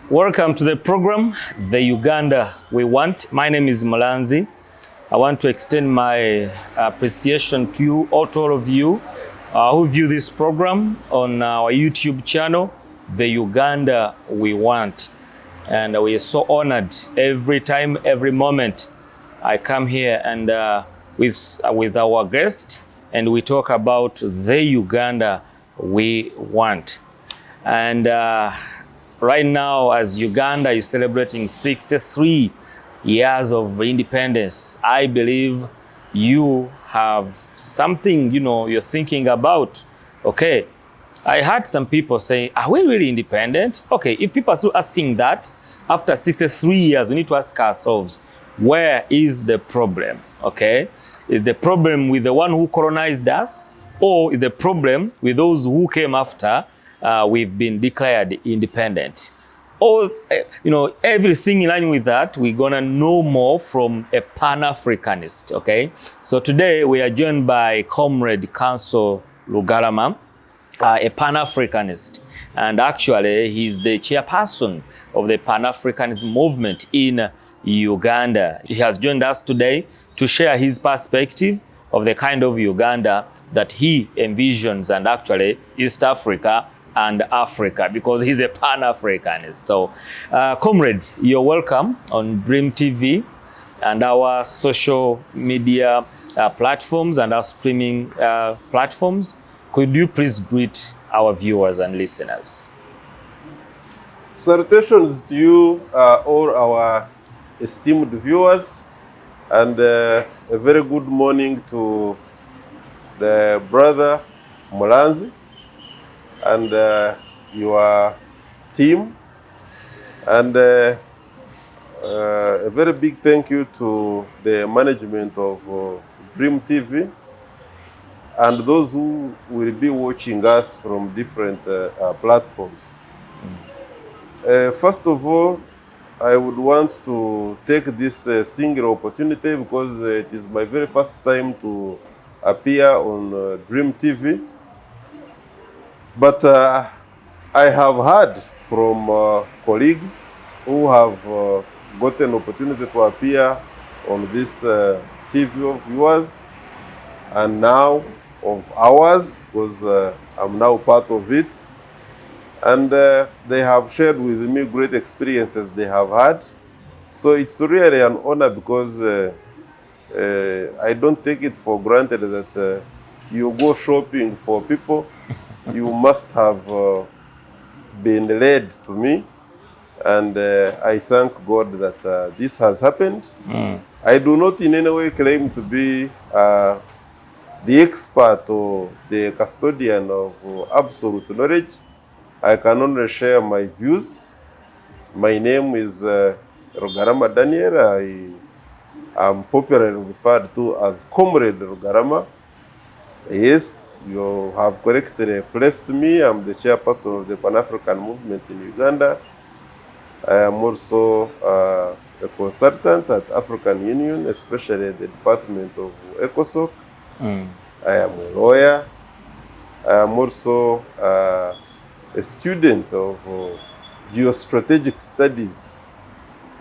Welcome to the program, The Uganda We Want. My name is Malanzi. I want to extend my appreciation to you, all of you who view this program on our YouTube channel, The Uganda We Want. And we are so honored every time, every moment I come here and with our guest, and we talk about the Uganda we want. And right now, as Uganda is celebrating 63 years of independence, I believe you have something, you're thinking about. Okay, I heard some people say, are we really independent? Okay, if people are still asking that, after 63 years, we need to ask ourselves, where is the problem? Okay, is the problem with the one who colonized us, or is the problem with those who came after we've been declared independent? Or, everything in line with that, we're gonna know more from a Pan-Africanist, okay? So today we are joined by Comrade Rugarama, a Pan-Africanist. And actually, he's the chairperson of the Pan-Africanist movement in Uganda. He has joined us today to share his perspective of the kind of Uganda that he envisions, and actually East Africa and Africa, because he's a Pan-Africanist. So, Comrade, you're welcome on Dream TV and our social media platforms and our streaming platforms. Could you please greet our viewers and listeners? Salutations to you, all our esteemed viewers, and a very good morning to the brother Malanzi and your team, and a very big thank you to the management of Dream TV and those who will be watching us from different platforms. First of all, I would want to take this single opportunity because it is my very first time to appear on Dream TV. But I have heard from colleagues who have gotten opportunity to appear on this TV of yours, and now of ours, because I'm now part of it. And they have shared with me great experiences they have had. So it's really an honor, because I don't take it for granted that you go shopping for people. You must have been led to me. And I thank God that this has happened. I do not in any way claim to be the expert or the custodian of absolute knowledge. I can only share my views. My name is Rugarama Daniel. I am popularly referred to as Comrade Rugarama. Yes, you have correctly placed me. I'm the chairperson of the Pan-African movement in Uganda. I am also a consultant at African Union, especially the Department of ECOSOC. I am a lawyer. I am also a student of geostrategic studies,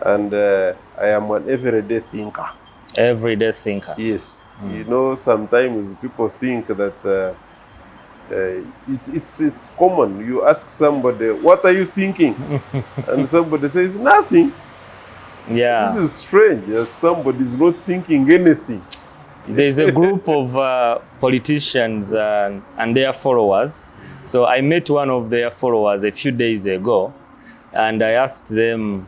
and I am an everyday thinker. Everyday thinker. Yes. Sometimes people think that it's common. You ask somebody, what are you thinking? And somebody says, nothing. Yeah. This is strange that somebody is not thinking anything. There's a group of politicians and their followers. So I met one of their followers a few days ago, and I asked them,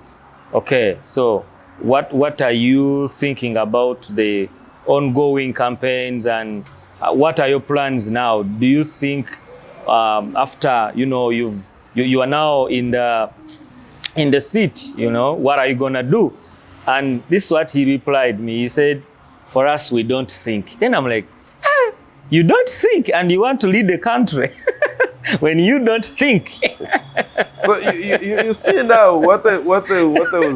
okay, so what are you thinking about the ongoing campaigns, and what are your plans now? Do you think after you are now in the seat, what are you gonna do? And this is what he replied me. He said, for us, we don't think. Then I'm like, you don't think and you want to lead the country when you don't think. So you see now what I was telling what I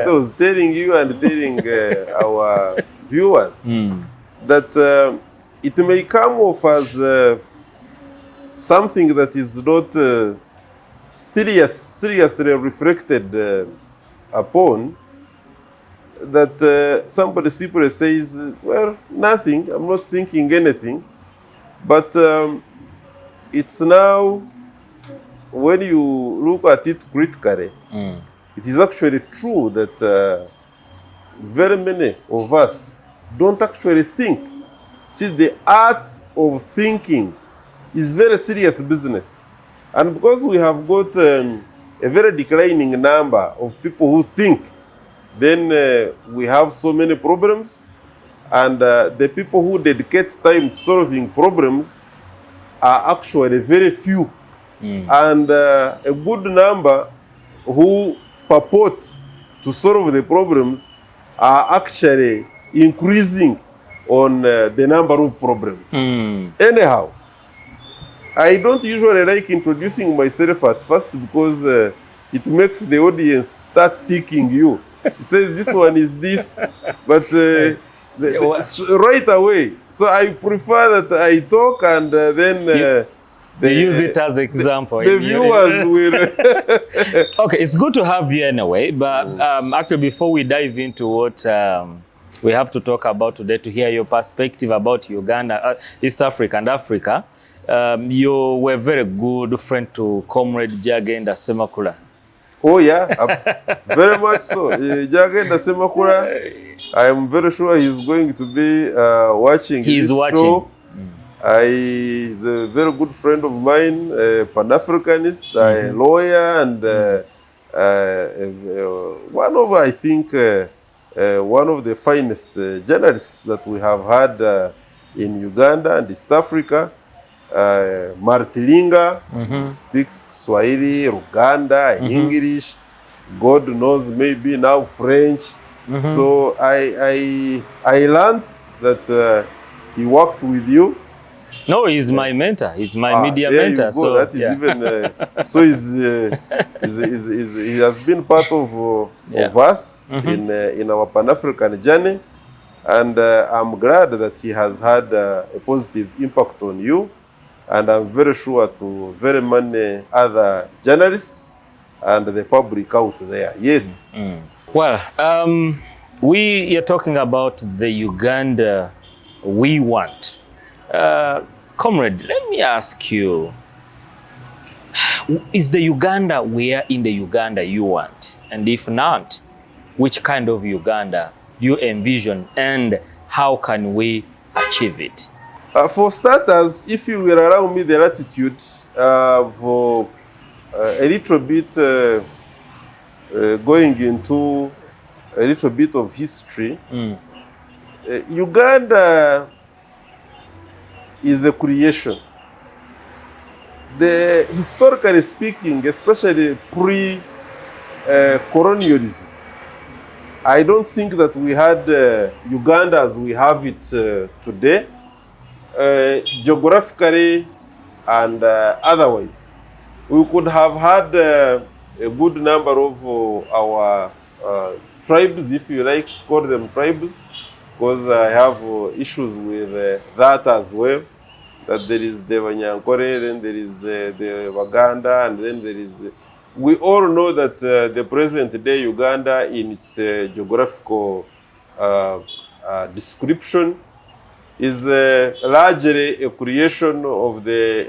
was telling you and telling our viewers, that it may come off as something that is not seriously reflected upon, that somebody simply says, well, nothing, I'm not thinking anything. But it's now, when you look at it critically, it is actually true that very many of us don't actually think. See, the art of thinking is very serious business. And because we have got a very declining number of people who think, then we have so many problems. And the people who dedicate time to solving problems are actually very few. And a good number who purport to solve the problems are actually increasing on the number of problems. Anyhow, I don't usually like introducing myself at first because it makes the audience start thinking you. It says this one is this, but right away. So I prefer that I talk and then they use it as example. The viewers will. Okay, it's good to have you anyway. But actually, before we dive into what we have to talk about today, to hear your perspective about Uganda, East Africa, and Africa, you were a very good friend to Comrade Jagenda Semakula. Oh yeah, very much so. Jagenda Semakula, I am very sure he's going to be watching this show. He's a very good friend of mine, Pan-Africanist, a lawyer, and one of, I think, one of the finest journalists that we have had in Uganda and East Africa. Martilinga speaks Swahili, Uganda, English, God knows, maybe now French. So I learned that he worked with you. No, he's my mentor. He's my media mentor. So that is even so. He has been part of us in our Pan-African journey, and I'm glad that he has had a positive impact on you, and I'm very sure to very many other journalists and the public out there. Yes. Well, we are talking about the Uganda we want. Comrade, let me ask you, is the Uganda where in the Uganda you want? And if not, which kind of Uganda do you envision and how can we achieve it? For starters, if you will allow me the latitude for a little bit going into a little bit of history, Uganda is a creation. Historically speaking, especially pre-colonialism, I don't think that we had Uganda as we have it today, geographically and otherwise. We could have had a good number of our tribes, if you like to call them tribes, because I have issues with that as well. That there is the Wanyankore, then there is the Waganda, and then there is... We all know that the present day Uganda, in its geographical description, is largely a creation of the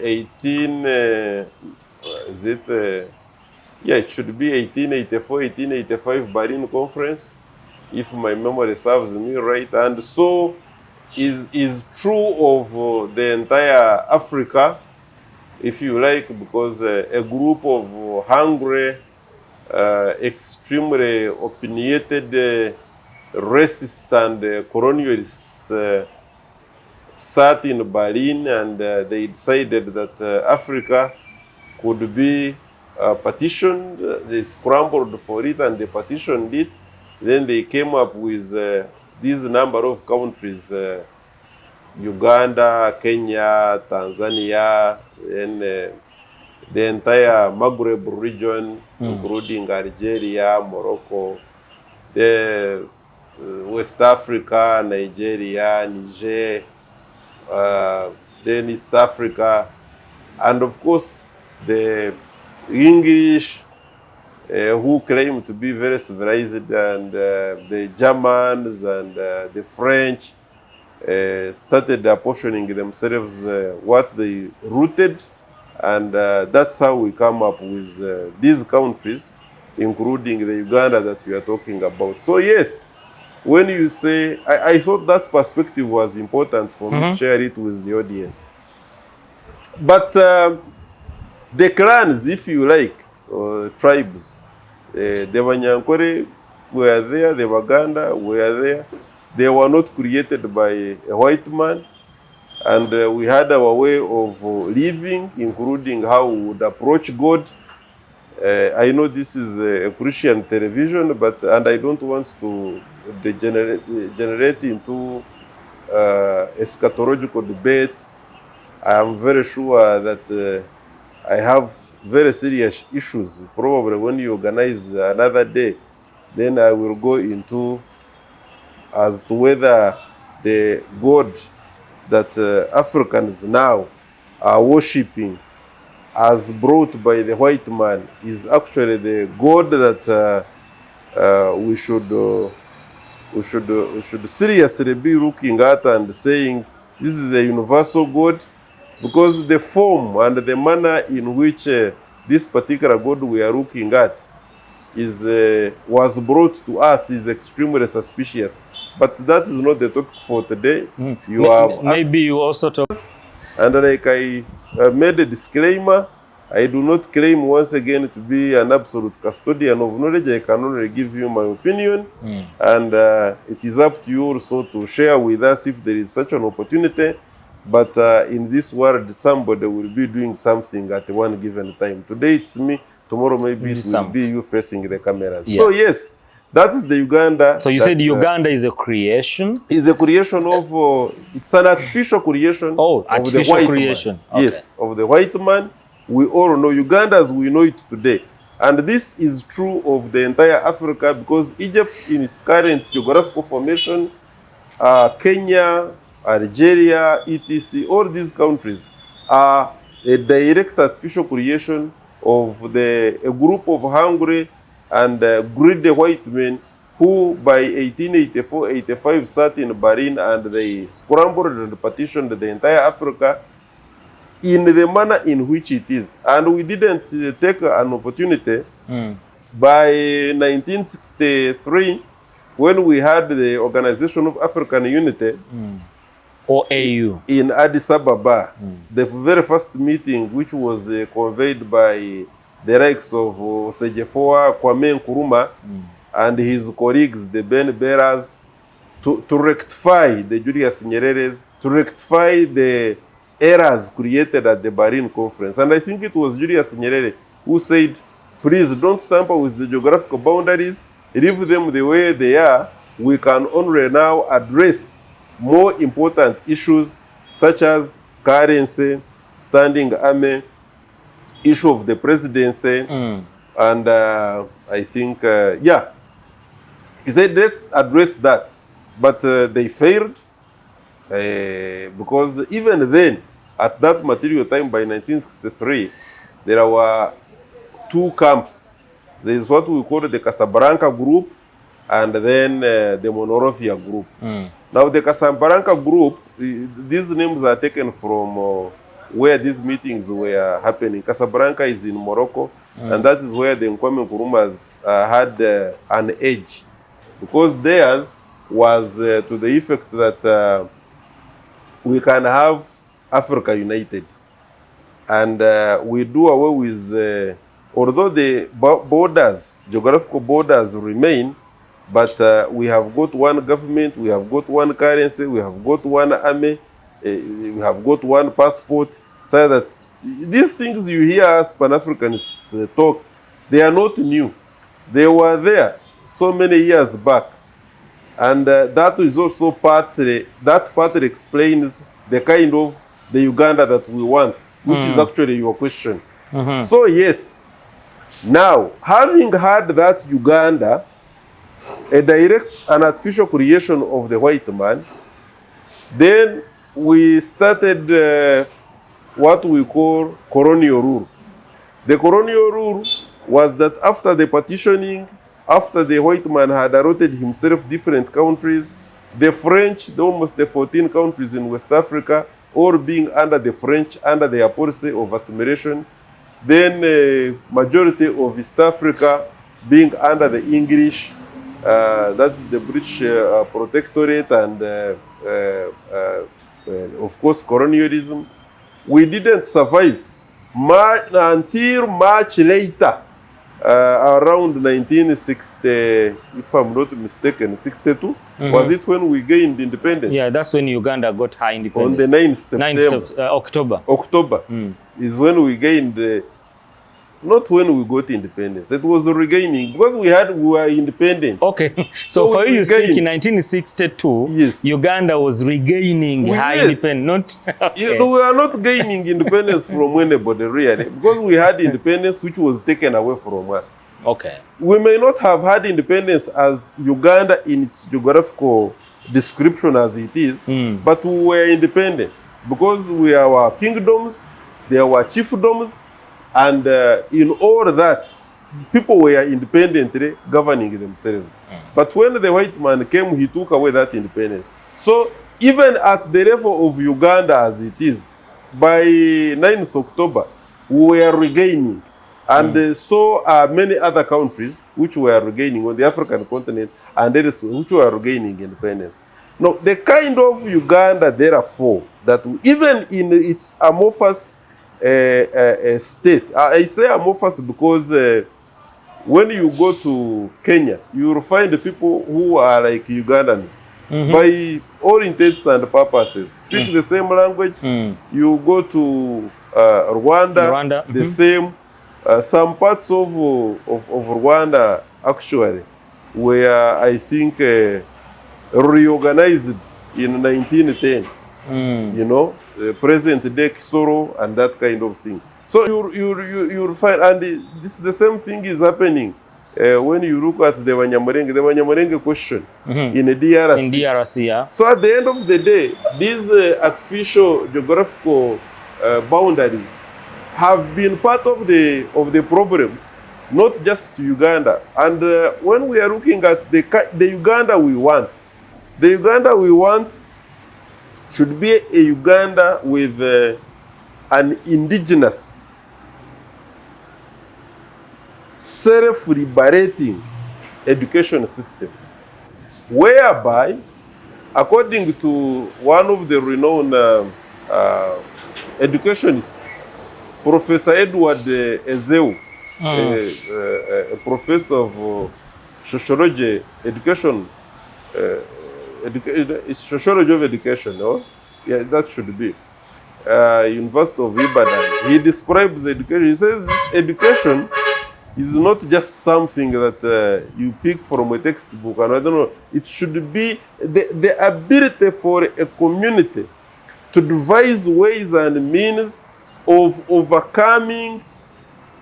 it should be 1884, 1885 Berlin Conference, if my memory serves me right. And so is true of the entire Africa, if you like, because a group of hungry, extremely opinionated, racist and colonialists sat in Berlin, and they decided that Africa could be partitioned. They scrambled for it and they partitioned it. Then they came up with this number of countries, Uganda, Kenya, Tanzania, and the entire Maghreb region, including Algeria, Morocco, the West Africa, Nigeria, Niger, then East Africa, and of course the English, who claim to be very civilized, and the Germans and the French started apportioning themselves what they rooted, and that's how we come up with these countries, including the Uganda that we are talking about. So yes, when you say, I thought that perspective was important for me to share it with the audience. But the clans, if you like, tribes, the Wanyankore were there, the Waganda were there. They were not created by a white man. And we had our way of living, including how we would approach God. I know this is a Christian television, and I don't want to degenerate into eschatological debates. I am very sure that I have very serious issues. Probably when you organize another day, then I will go into as to whether the God that Africans now are worshipping as brought by the white man is actually the God that we should seriously be looking at and saying this is a universal God, because the form and the manner in which this particular God we are looking at was brought to us is extremely suspicious. But that is not the topic for today. Maybe you also talk. And like I made a disclaimer, I do not claim once again to be an absolute custodian of knowledge. I can only give you my opinion. And it is up to you also to share with us if there is such an opportunity. But in this world, somebody will be doing something at one given time. Today it's me. Tomorrow maybe it will be you facing the cameras. Yeah. So yes, that is the Uganda. So you said Uganda is a creation? Is a creation of, it's an artificial creation of the white man. Okay. Yes, of the white man. We all know Uganda as we know it today. And this is true of the entire Africa, because Egypt in its current geographical formation, Kenya, Algeria, etc., all these countries are a direct artificial creation of a group of hungry and greedy white men who by 1884-85 sat in Bahrain and they scrambled and partitioned the entire Africa in the manner in which it is. And we didn't take an opportunity by 1963 when we had the Organization of African Unity, or AU, in Addis Ababa, the very first meeting, which was conveyed by the likes of Sejefoa, Kwame Nkrumah, and his colleagues, the Ben Bearers, to rectify the Julius Nyerere's, to rectify the errors created at the Bahrain conference. And I think it was Julius Nyerere who said, please don't tamper with the geographical boundaries, leave them the way they are. We can only now address more important issues such as currency, standing army, issue of the presidency, and I think, yeah, he said, let's address that. But they failed, because even then, at that material time, by 1963, there were two camps. There is what we call the Casablanca group, and then the Monrovia group. Now, the Casablanca group, these names are taken from where these meetings were happening. Casablanca is in Morocco, and that is where the Kwame Nkrumahs had an edge, because theirs was to the effect that we can have Africa united, and we do away with, although the borders, geographical borders remain, but we have got one government, we have got one currency, we have got one army, we have got one passport, so that these things you hear us Pan-Africanists talk, they are not new. They were there so many years back. And that is also partly explains the kind of the Uganda that we want, which is actually your question. So yes, now, having had that Uganda, a direct and artificial creation of the white man, then we started what we call colonial rule. The colonial rule was that after the partitioning, after the white man had allotted himself different countries, the French, almost the 14 countries in West Africa, all being under the French, under their policy of assimilation, then majority of East Africa being under the English, that's the British protectorate and of course colonialism. We didn't survive until much later, around 1960, if I'm not mistaken, 62, was it when we gained independence? Yeah, that's when Uganda got high independence. On the 9th September. 9th October. October is when we gained not when we got independence. It was regaining because we were independent. Okay, so for you think in 1962, yes, Uganda was regaining high independence, not okay. We are not gaining independence from anybody really, because we had independence which was taken away from us. Okay. We may not have had independence as Uganda in its geographical description as it is, but we were independent because we are kingdoms, there were chiefdoms, and in all that, people were independently governing themselves. But when the white man came, he took away that independence. So even at the level of Uganda as it is, by 9th October, we were regaining. And so are many other countries which were regaining on the African continent and elsewhere, which were regaining independence. Now, the kind of Uganda, therefore, that even in its amorphous state. I say amorphous because when you go to Kenya, you will find people who are like Ugandans. By all intents and purposes, speak the same language. You go to Rwanda, the same. Some parts of Rwanda actually were, I think, reorganized in 1910. You know, present day Kisoro and that kind of thing. So you'll find, and the same thing is happening when you look at the Wanyamurenge question in the DRC. In DRC, yeah. So at the end of the day, these artificial geographical boundaries have been part of the problem, not just to Uganda. And when we are looking at the Uganda we want, the Uganda we want should be a Uganda with an indigenous, self-liberating education system, whereby, according to one of the renowned educationists, Professor Edward Ezeu, a professor of sociology, education, it's sociology of education, no? Yeah, that should be. University of Ibadan. He describes education. He says this education is not just something that you pick from a textbook, and I don't know. It should be the ability for a community to devise ways and means of overcoming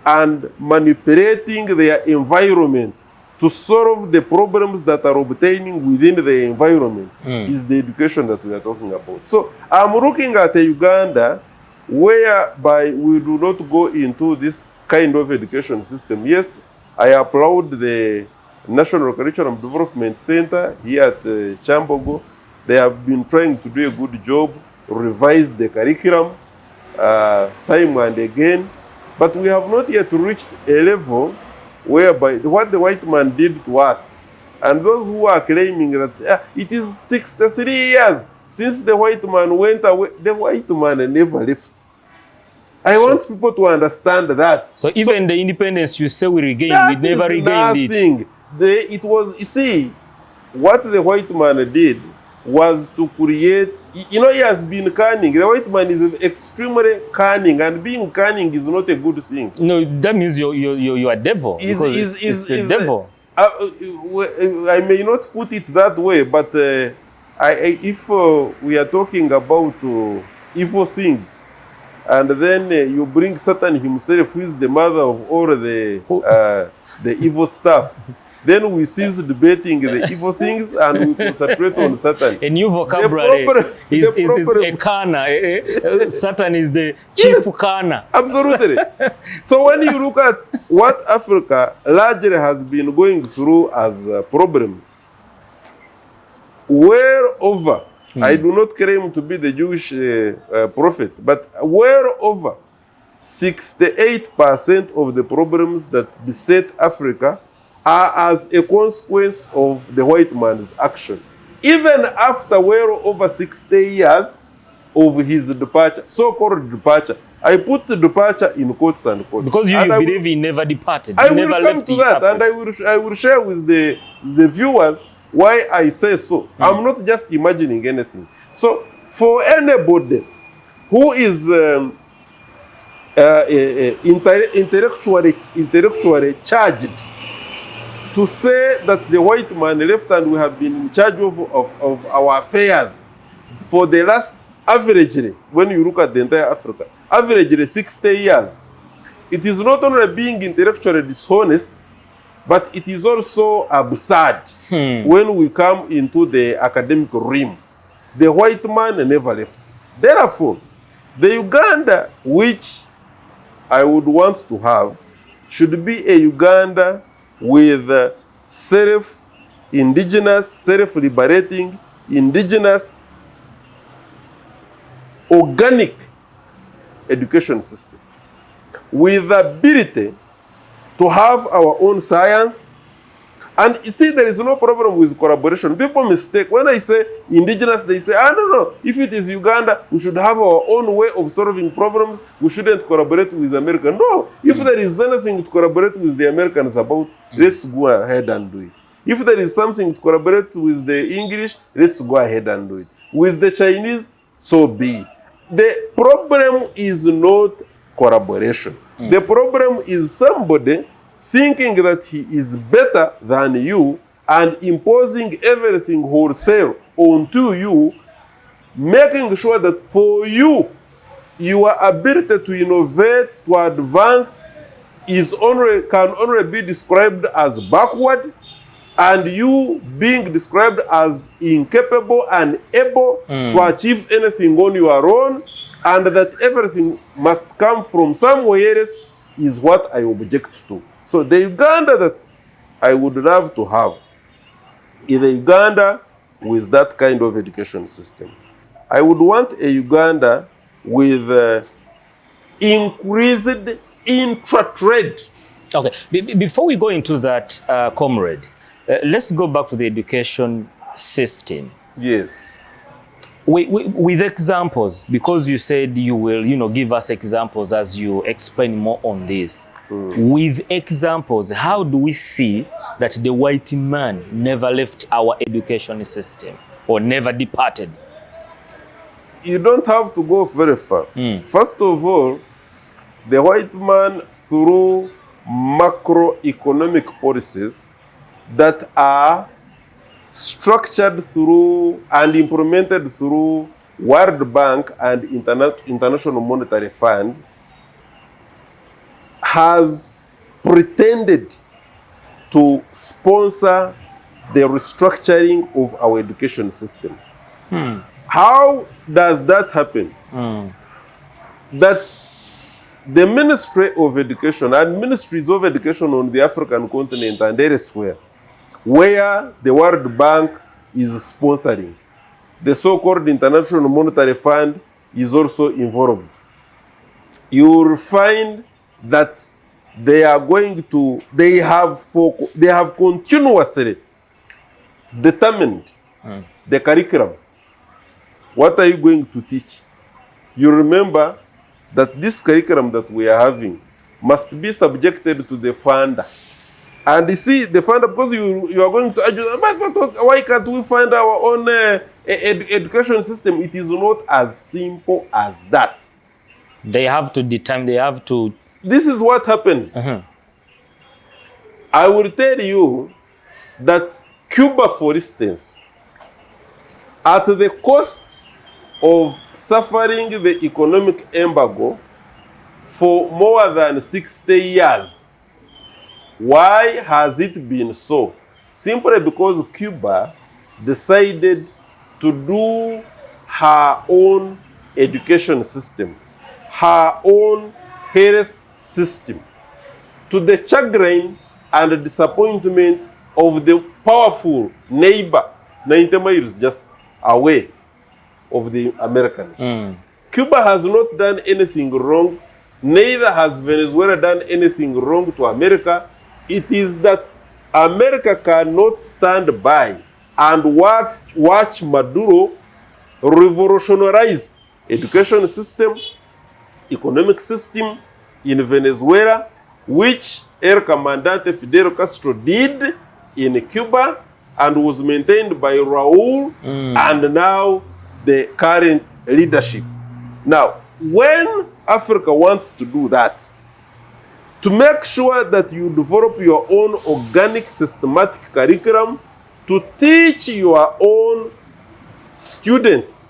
and manipulating their environment to solve the problems that are obtaining within the environment is the education that we are talking about. So I'm looking at a Uganda whereby we do not go into this kind of education system. Yes, I applaud the National Curriculum Development Center here at Chambogo. They have been trying to do a good job, revise the curriculum time and again, but we have not yet reached a level whereby what the white man did to us, and those who are claiming that it is 63 years since the white man went away, the white man never left. I want people to understand that. So even the independence you say we regained, we never regained nothing. It was, you see, what the white man did was to create, you know, he has been cunning. The white man is extremely cunning, and being cunning is not a good thing. No, that means you're a devil. It's a devil. I may not put it that way, but if we are talking about evil things, and then you bring Satan himself, who is the mother of all the evil stuff, Then we cease debating the evil things and we concentrate on Satan. A new vocabulary is a kana. Satan is the chief kana. Absolutely. So when you look at what Africa largely has been going through as problems, whereover, I do not claim to be the Jewish prophet, but whereover 68% of the problems that beset Africa are as a consequence of the white man's action. Even after well over 60 years of his departure, so-called departure. I put the departure in quotes and quotes. Because you believe he never departed. I will come to that, and I will share with the viewers why I say so. I'm not just imagining anything. So for anybody who is intellectually charged to say that the white man left and we have been in charge of our affairs for the last, averagely, when you look at the entire Africa, averagely 60 years, it is not only being intellectually dishonest, but it is also absurd when we come into the academic realm. The white man never left. Therefore, the Uganda which I would want to have should be a Uganda with self-indigenous, self-liberating, indigenous, organic education system with the ability to have our own science. And you see, there is no problem with collaboration. People mistake. When I say indigenous, they say, no. If it is Uganda, we should have our own way of solving problems. We shouldn't collaborate with America. No. If there is anything to collaborate with the Americans about, let's go ahead and do it. If there is something to collaborate with the English, let's go ahead and do it. With the Chinese, so be it. The problem is not collaboration. The problem is somebody thinking that he is better than you and imposing everything wholesale onto you, making sure that for you, your ability to innovate, to advance, can only be described as backward, and you being described as incapable and able to achieve anything on your own, and that everything must come from somewhere else, is what I object to. So the Uganda that I would love to have is a Uganda with that kind of education system. I would want a Uganda with increased intra-trade. Okay, before we go into that, Comrade, let's go back to the education system. Yes. With examples, because you said you will, give us examples as you explain more on this. With examples, how do we see that the white man never left our education system or never departed? You don't have to go very far. First of all, the white man, through macroeconomic policies that are structured through and implemented through World Bank and International Monetary Fund, has pretended to sponsor the restructuring of our education system. How does that happen? That the Ministry of Education and ministries of education on the African continent and elsewhere, where the World Bank is sponsoring, the so-called International Monetary Fund is also involved. You will find that they have continuously determined the curriculum. What are you going to teach? You remember that this curriculum that we are having must be subjected to the funder. And you see, the funder, because you are going to argue, but why can't we find our own education system? It is not as simple as that. They have to determine, they have to... This is what happens. I will tell you that Cuba, for instance, at the cost of suffering the economic embargo for more than 60 years, Why has it been so? Simply because Cuba decided to do her own education system, her own health system, to the chagrin and disappointment of the powerful neighbor 90 miles just away of the Americans. Cuba has not done anything wrong, neither has Venezuela done anything wrong to America. It is that America cannot stand by and watch Maduro revolutionize education system, economic system in Venezuela, which El Comandante Fidel Castro did in Cuba and was maintained by Raul and now the current leadership. Now, when Africa wants to do that, to make sure that you develop your own organic systematic curriculum to teach your own students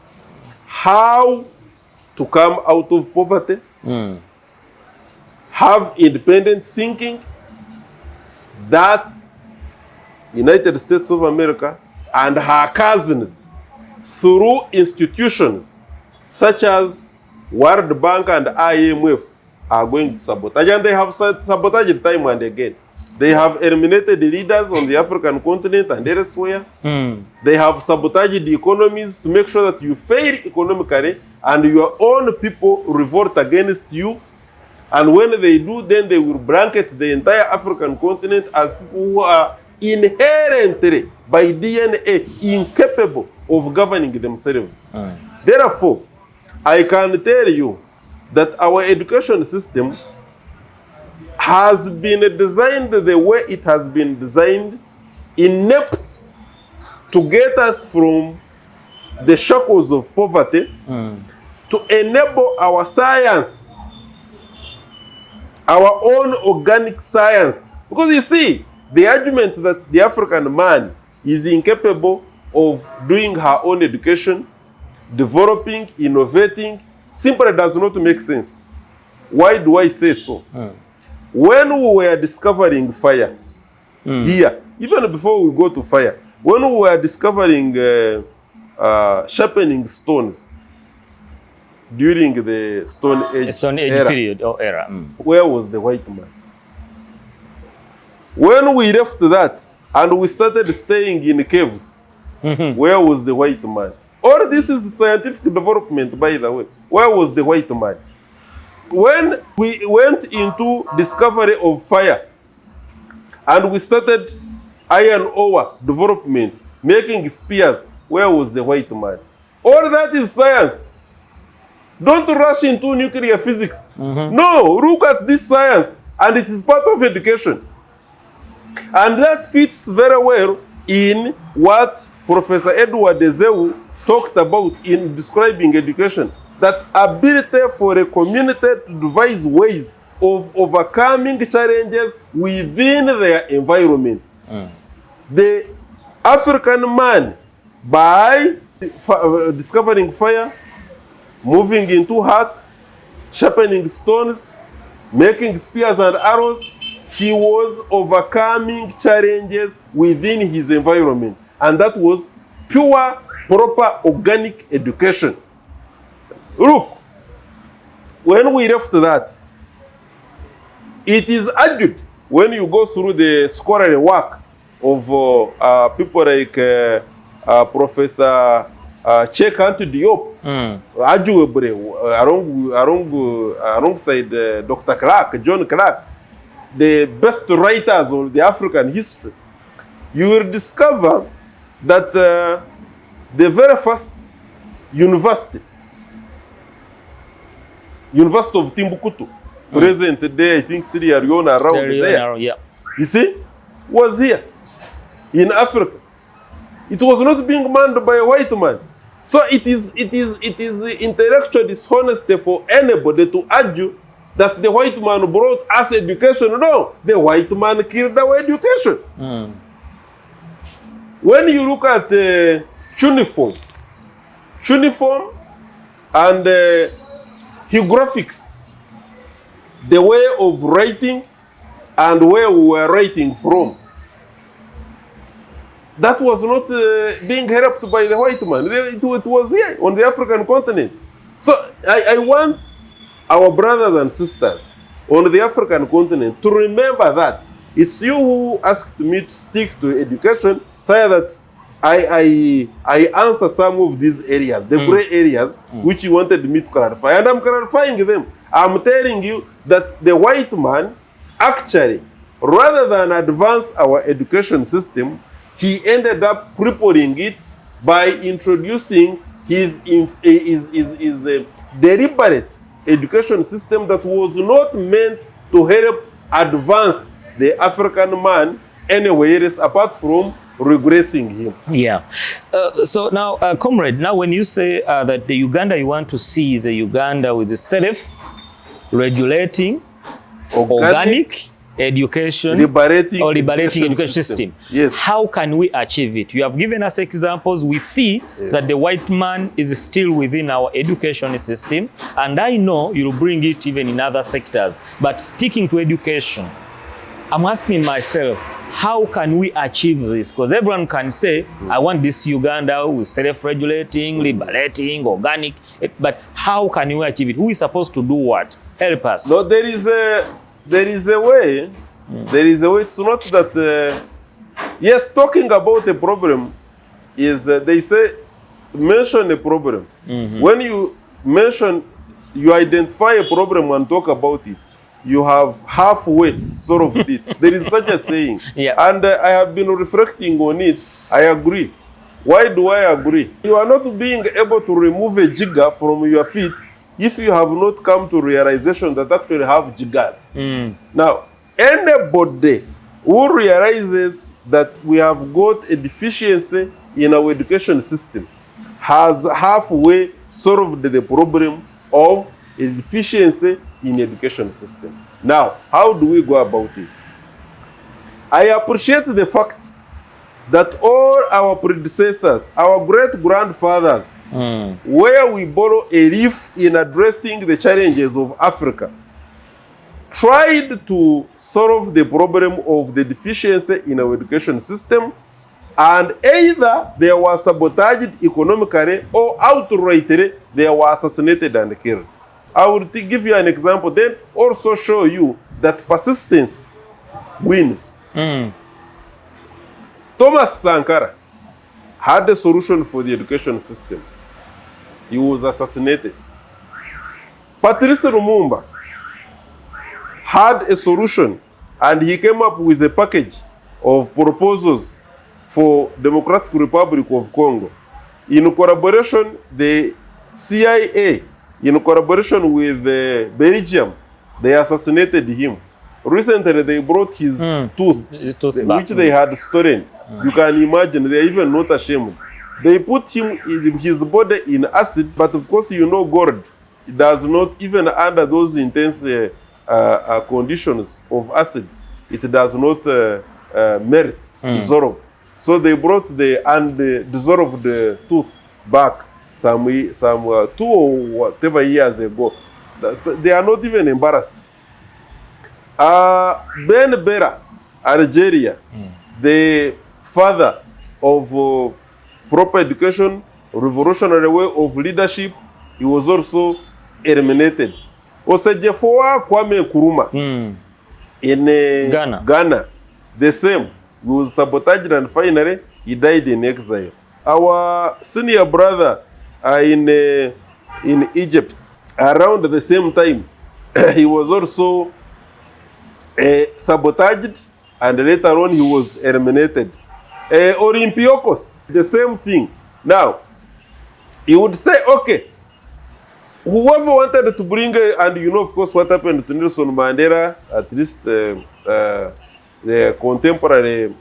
how to come out of poverty, have independent thinking, that United States of America and her cousins through institutions such as World Bank and IMF are going to sabotage. And they have sabotaged time and again. They have eliminated the leaders on the African continent and elsewhere. They have sabotaged the economies to make sure that you fail economically and your own people revolt against you. And when they do, then they will blanket the entire African continent as people who are inherently, by DNA, incapable of governing themselves. Therefore, I can tell you that our education system has been designed the way it has been designed, inept to get us from the shackles of poverty to enable our science, our own organic science. Because you see, the argument that the African man is incapable of doing her own education, developing, innovating, simply does not make sense. Why do I say so? When we were discovering fire here, even before we go to fire, when we were discovering sharpening stones during the Stone Age era, period or era, where was the white man? When we left that and we started staying in caves, where was the white man? All this is scientific development, by the way. Where was the white man? When we went into discovery of fire and we started iron ore development, making spears, where was the white man? All that is science. Don't rush into nuclear physics. No, look at this science, and it is part of education. And that fits very well in what Professor Edward Ezeu talked about in describing education. That ability for a community to devise ways of overcoming challenges within their environment. The African man, by discovering fire, moving into huts, sharpening stones, making spears and arrows, he was overcoming challenges within his environment. And that was pure, proper, organic education. Look, when we left that, it is argued, when you go through the scholarly work of people like Professor Cheikh Diop, arguably alongside Dr. Clark, John Clark, the best writers of the African history, you will discover that the very first university of Timbuktu, present day, I think Sierra Leone, around there, you see, was here in Africa. It was not being manned by a white man. So it is intellectual dishonesty for anybody to argue that the white man brought us education. No, the white man killed our education. When you look at cuneiform and hieroglyphics, the way of writing and where we were writing from, that was not being helped by the white man. It was here on the African continent. So I want our brothers and sisters on the African continent to remember that it's you who asked me to stick to education, so that I answer some of these areas, the gray areas, which you wanted me to clarify. And I'm clarifying them. I'm telling you that the white man, actually, rather than advance our education system, he ended up crippling it by introducing his deliberate education system that was not meant to help advance the African man anywhere else apart from regressing him. Yeah. So now, comrade, now when you say that the Uganda you want to see is a Uganda with a self-regulating, organic education, liberating education system. Yes. How can we achieve it? You have given us examples. We see that the white man is still within our education system, and I know you'll bring it even in other sectors. But sticking to education, I'm asking myself, how can we achieve this? Because everyone can say, I want this Uganda with self-regulating, liberating, organic, but how can we achieve it? Who is supposed to do what? Help us. No, there is a way. There is a way. It's not that, yes, talking about a problem is, they say, mention a problem. When you identify a problem and talk about it, you have halfway solved it. There is such a saying. And I have been reflecting on it. I agree. Why do I agree? You are not being able to remove a jigger from your feet if you have not come to realization that actually have jiggers. Now, anybody who realizes that we have got a deficiency in our education system has halfway solved the problem of a deficiency in education system. Now, how do we go about it? I appreciate the fact that all our predecessors, our great-grandfathers, where we borrow a leaf in addressing the challenges of Africa, tried to solve the problem of the deficiency in our education system, and either they were sabotaged economically or outrightly they were assassinated and killed. I will give you an example, then also show you that persistence wins. Thomas Sankara had a solution for the education system. He was assassinated. Patrice Lumumba had a solution, and he came up with a package of proposals for Democratic Republic of Congo. In collaboration, the CIA, in collaboration with Belgium, they assassinated him. Recently, they brought his tooth, which they had stolen. You can imagine, they are even not ashamed. They put his body in acid, but of course, you know gold. It does not, even under those intense conditions of acid, it does not melt, dissolve. So they brought and dissolved the tooth back some 2 or whatever years ago. They are not even embarrassed. Ben Bera, Algeria, the father of proper education, revolutionary way of leadership, he was also eliminated. Osejefoa Kwame Nkrumah in Ghana, the same. He was sabotaged and finally he died in exile. Our senior brother in Egypt, around the same time, he was also sabotaged and later on he was eliminated. Olympiacos, the same thing. Now, he would say, okay, whoever wanted to bring, and you know, of course, what happened to Nelson Mandela, at least the contemporary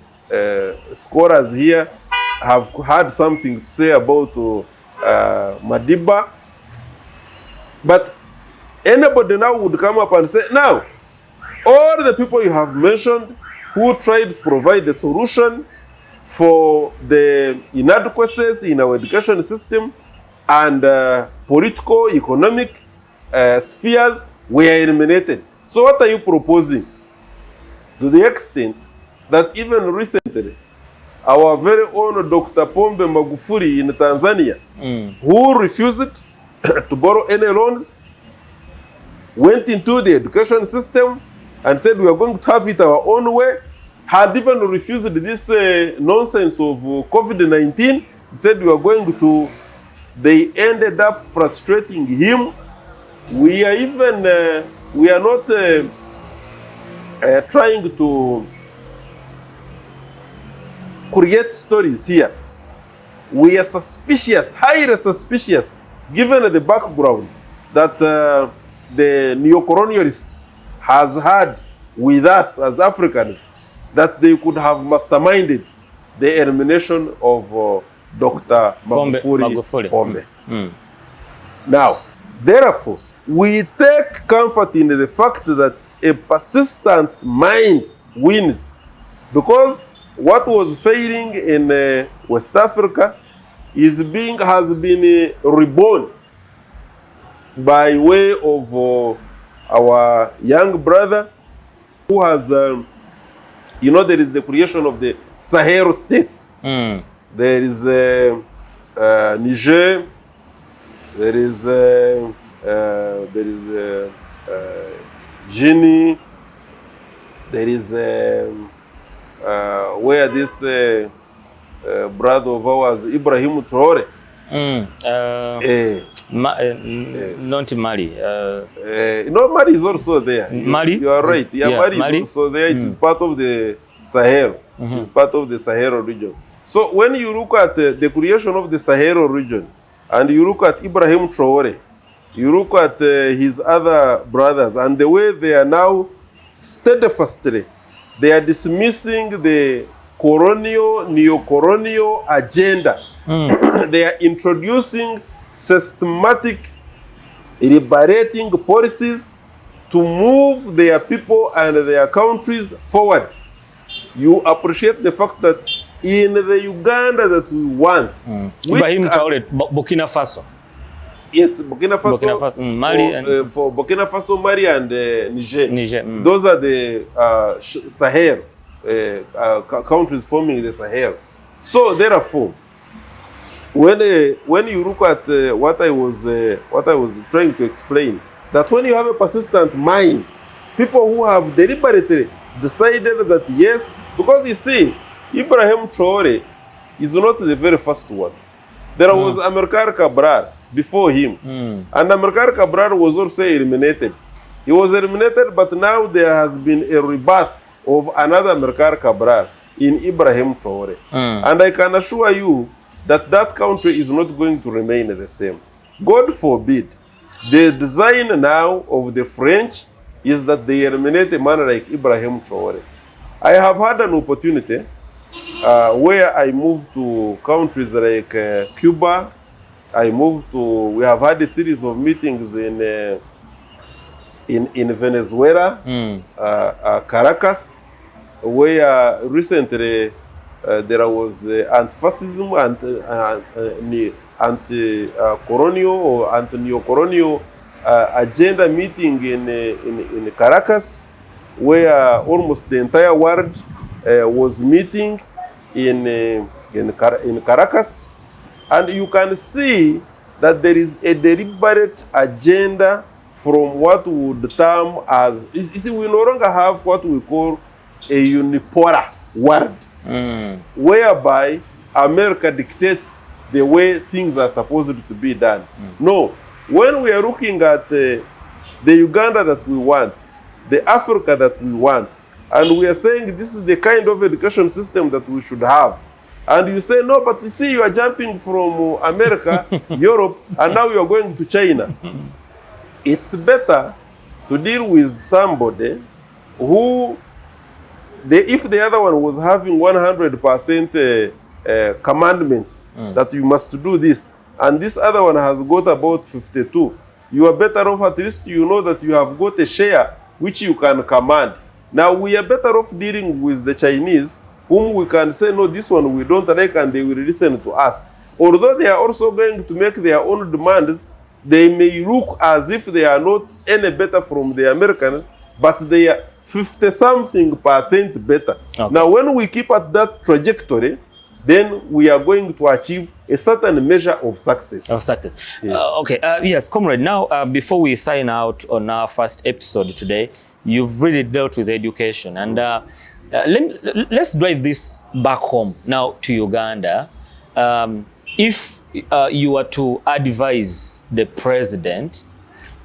scholars here have had something to say about Madiba. But anybody now would come up and say, now, all the people you have mentioned who tried to provide the solution for the inadequacies in our education system and political, economic spheres were eliminated. So what are you proposing? to the extent that even recently, our very own Dr. Pombe Magufuli in Tanzania, who refused to borrow any loans, went into the education system and said we are going to have it our own way, had even refused this nonsense of COVID-19, said we are going to, they ended up frustrating him. We are even, we are not trying to create stories here. We are suspicious, highly suspicious, given the background that the neo-colonialist has had with us as Africans, that they could have masterminded the elimination of Dr. Magufuli Pombe. Now, therefore, we take comfort in the fact that a persistent mind wins, because what was failing in West Africa has been reborn by way of our young brother who has, you know, there is the creation of the Sahel states. There is Niger, there is Guinea, there is where this brother of ours, Ibrahim Traore. Not Mali. No, Mali is also there. Mali? You are right. Yeah, Mali is also there. It is part of the Sahel. It is part of the Sahel region. So when you look at the creation of the Sahel region, and you look at Ibrahim Traore, you look at his other brothers, and the way they are now steadfastly, they are dismissing the colonial, neo-colonial agenda. They are introducing systematic liberating policies to move their people and their countries forward. You appreciate the fact that in the Uganda that we want, Ibrahim Traore, Burkina Faso. Yes, Burkina Faso, Mali for Burkina Faso, Mali, and Niger. Those are the Sahel countries forming the Sahel. So therefore, when you look at what I was trying to explain, that when you have a persistent mind, people who have deliberately decided that yes, because you see, Ibrahim Traore is not the very first one. There was Amilcar Cabral before him, and Amilcar Cabral was also eliminated. He was eliminated, but now there has been a rebirth of another Amilcar Cabral in Ibrahim Traore. And I can assure you that that country is not going to remain the same. God forbid. The design now of the French is that they eliminate a man like Ibrahim Traore. I have had an opportunity where I moved to countries like Cuba. We have had a series of meetings in Venezuela, Caracas, where recently there was anti-fascism, anti-colonial or anti-neo-colonial agenda meeting in Caracas, where almost the entire world was meeting in Caracas. And you can see that there is a deliberate agenda from what we would term as, you see, we no longer have what we call a unipolar world, whereby America dictates the way things are supposed to be done. No, when we are looking at the Uganda that we want, the Africa that we want, and we are saying this is the kind of education system that we should have, and you say, no, but you see, you are jumping from America, Europe, and now you are going to China. It's better to deal with somebody who, if the other one was having 100% commandments that you must do this, and this other one has got about 52, you are better off, at least you know that you have got a share which you can command. Now we are better off dealing with the Chinese, whom we can say, no, this one we don't like, and they will listen to us. Although they are also going to make their own demands, they may look as if they are not any better from the Americans, but they are 50-something% better. Okay. Now, when we keep at that trajectory, then we are going to achieve a certain measure of success. Yes. Okay. Yes, Comrade. Now, before we sign out on our first episode today, you've really dealt with education, and let's drive this back home now to Uganda. If you were to advise the president,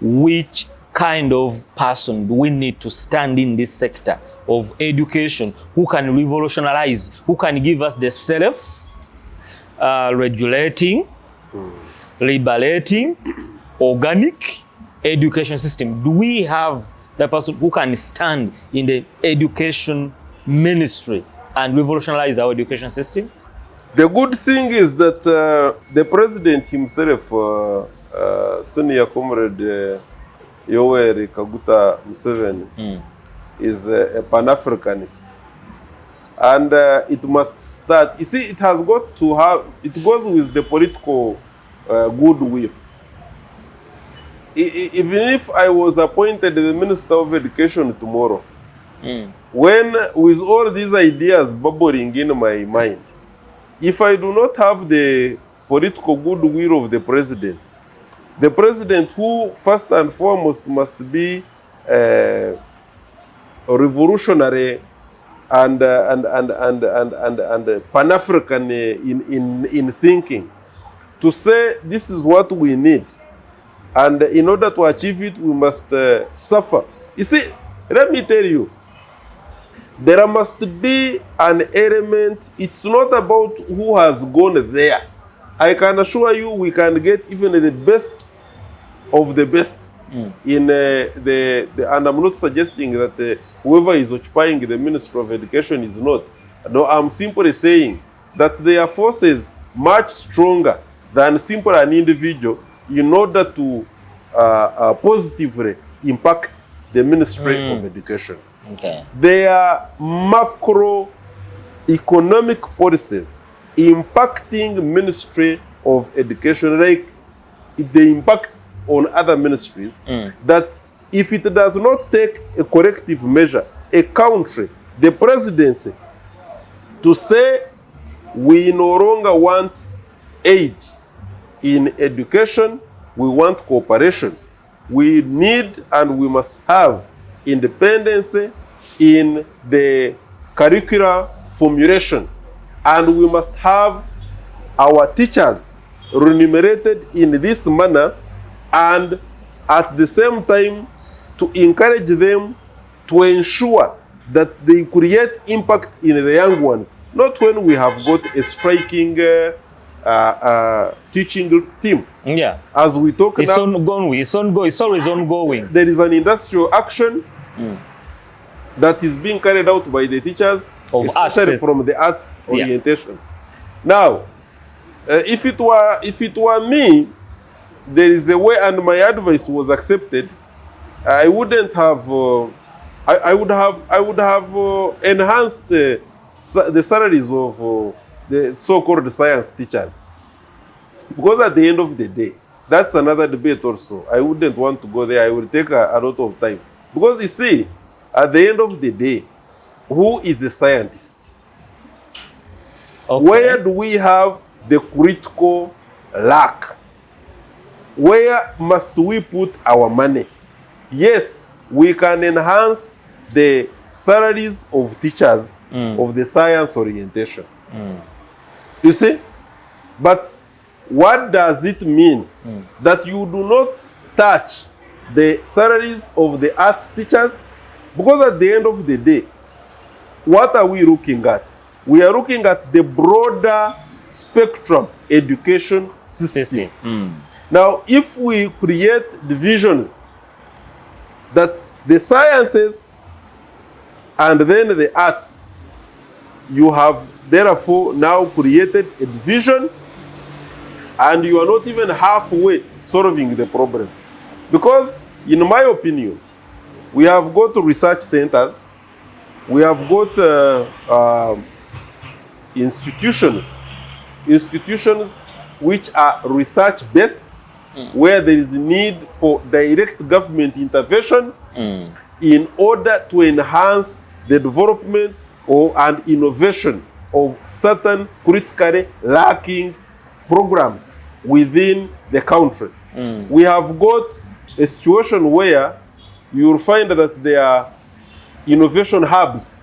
which kind of person do we need to stand in this sector of education, who can revolutionize, who can give us the self-regulating, liberating, organic education system? Do we have the person who can stand in the education ministry and revolutionize our education system? The good thing is that the president himself, Senior Comrade Yoweri Kaguta Museveni, is a Pan-Africanist. And it must start, you see, it has got to have, it goes with the political goodwill. Even if I was appointed the Minister of Education tomorrow, when with all these ideas bubbling in my mind, if I do not have the political goodwill of the president who first and foremost must be revolutionary and Pan-African in thinking, to say this is what we need, and in order to achieve it we must suffer. You see, let me tell you, there must be an element. It's not about who has gone there. I can assure you we can get even the best of the best in and I'm not suggesting that whoever is occupying the Ministry of Education is not. No, I'm simply saying that there are forces much stronger than simply an individual in order to positively impact the Ministry of Education. Okay. There are macroeconomic policies impacting Ministry of Education, like the impact on other ministries, that if it does not take a corrective measure, a country, the presidency, to say we no longer want aid in education, we want cooperation. We need and we must have independence in the curricular formulation, and we must have our teachers remunerated in this manner, and at the same time to encourage them to ensure that they create impact in the young ones. Not when we have got a striking teaching team. Yeah. As we talk it's now, ongoing. It's always ongoing. there is an industrial action that is being carried out by the teachers, Of especially arts. from the arts orientation. Now, if it were me, there is a way, and my advice was accepted. I wouldn't have. I would have enhanced the salaries of the so-called science teachers, because at the end of the day, that's another debate also. I wouldn't want to go there. I will take a lot of time, because you see, at the end of the day, who is a scientist? Okay. Where do we have the critical lack? Where must we put our money? Yes, we can enhance the salaries of teachers of the science orientation. You see? But what does it mean that you do not touch the salaries of the arts teachers? Because at the end of the day, what are we looking at? We are looking at the broader spectrum education system. Now, if we create divisions, that the sciences and then the arts, you have therefore now created a division, and you are not even halfway solving the problem. Because, in my opinion, we have got research centers, we have got institutions which are research-based, where there is need for direct government intervention in order to enhance the development and innovation of certain critically lacking programs within the country. We have got a situation where you will find that there are innovation hubs.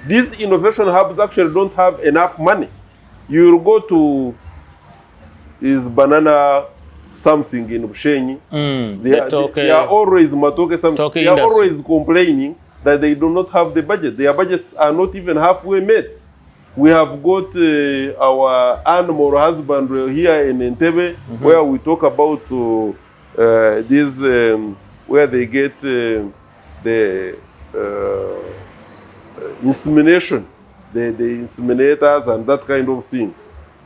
These innovation hubs actually don't have enough money. You will go to banana something in Bushenyi. They are always matoke something. They are always complaining that they do not have the budget. Their budgets are not even halfway met. We have got our animal husbandry here in Entebbe, where we talk about this, where they get the insemination, the inseminators and that kind of thing.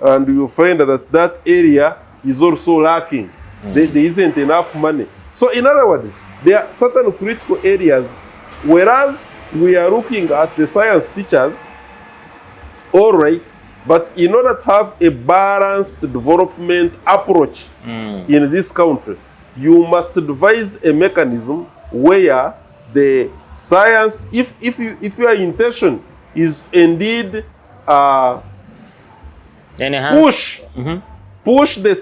And you find that that area is also lacking. There isn't enough money. So in other words, there are certain critical areas, whereas we are looking at the science teachers, all right, but in order to have a balanced development approach in this country, you must devise a mechanism where the science, if your intention is indeed push the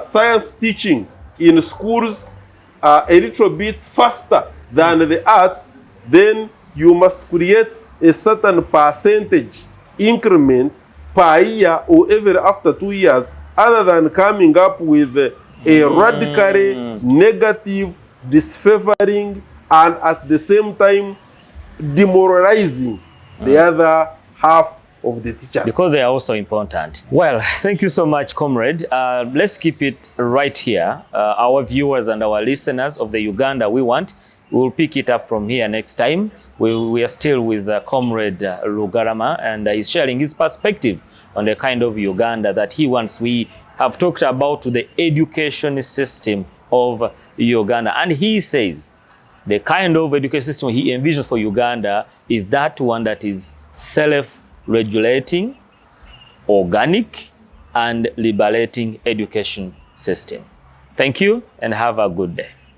science teaching in schools a little bit faster than the arts, then you must create a certain percentage increment per year or even after 2 years, other than coming up with a radically negative, disfavoring, and at the same time demoralizing the other half of the teachers. Because they are also important. Well, thank you so much, Comrade. Let's keep it right here. Our viewers and our listeners of the Uganda we want, we will pick it up from here next time. We are still with Comrade Rugarama, and he's sharing his perspective on the kind of Uganda that he wants. We have talked about the education system of Uganda, and he says the kind of education system he envisions for Uganda is that one that is self-regulating, organic, and liberating education system. Thank you and have a good day.